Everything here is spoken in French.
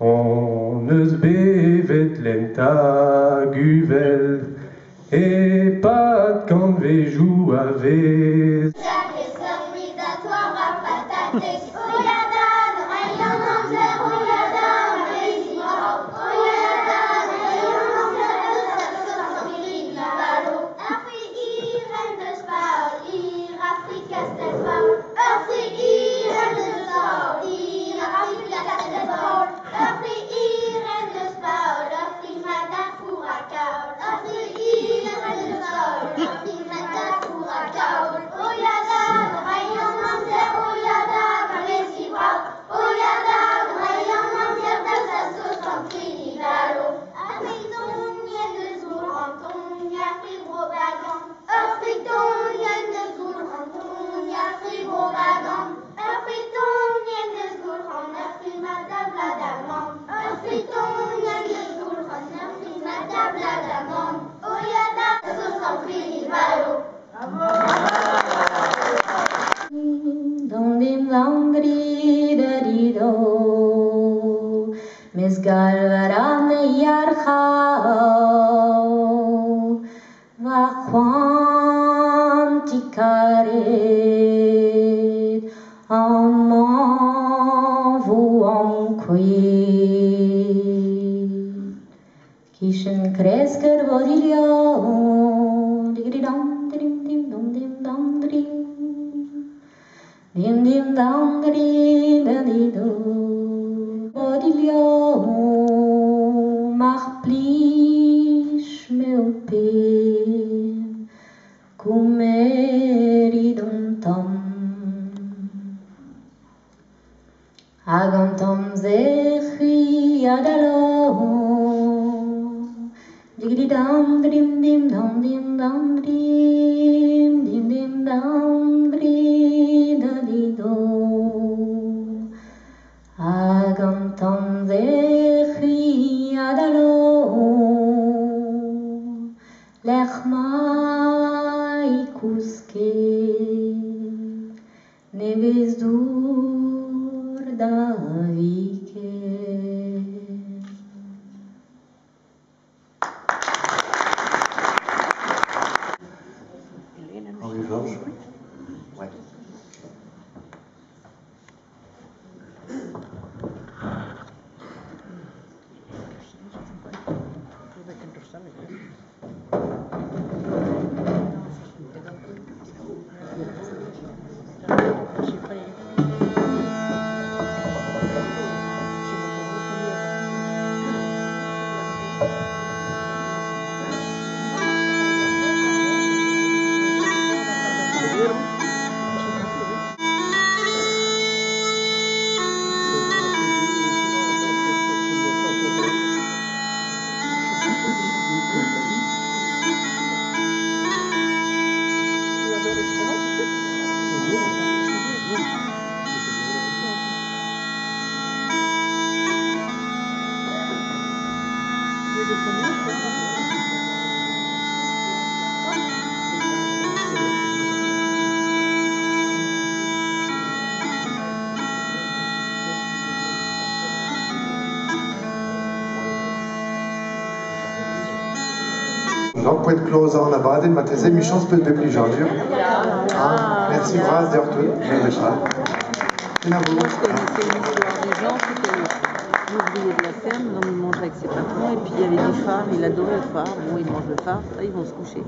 Ons bevet lentaguvel et pas quand vejou avez. Mesgal varan yarchao vachwan tikaret amman vuam quid kishen kresker vodilion digridam dim dim dum dim dam dim dim dam dim do mach plish meupin kumeridum tam agam tam zechi adalo digidam dim dim dam dim dam dim dim dim dam do agam tam zechi adalo lechmai kuske nevezdur davike. Henri Georges. Ouais. Nog på ett klåsa na baden, ma teze mi chans peut de plus jardir. Merci Vraz d'Orto, Maréchal. Moi, je connaissais l'histoire des gens, c'était l'ouvrier de la ferme, donc il mangeait avec ses patrons, et puis il y avait des phares, il adorait le phare, bon, il mange le phare, là, ils vont se coucher.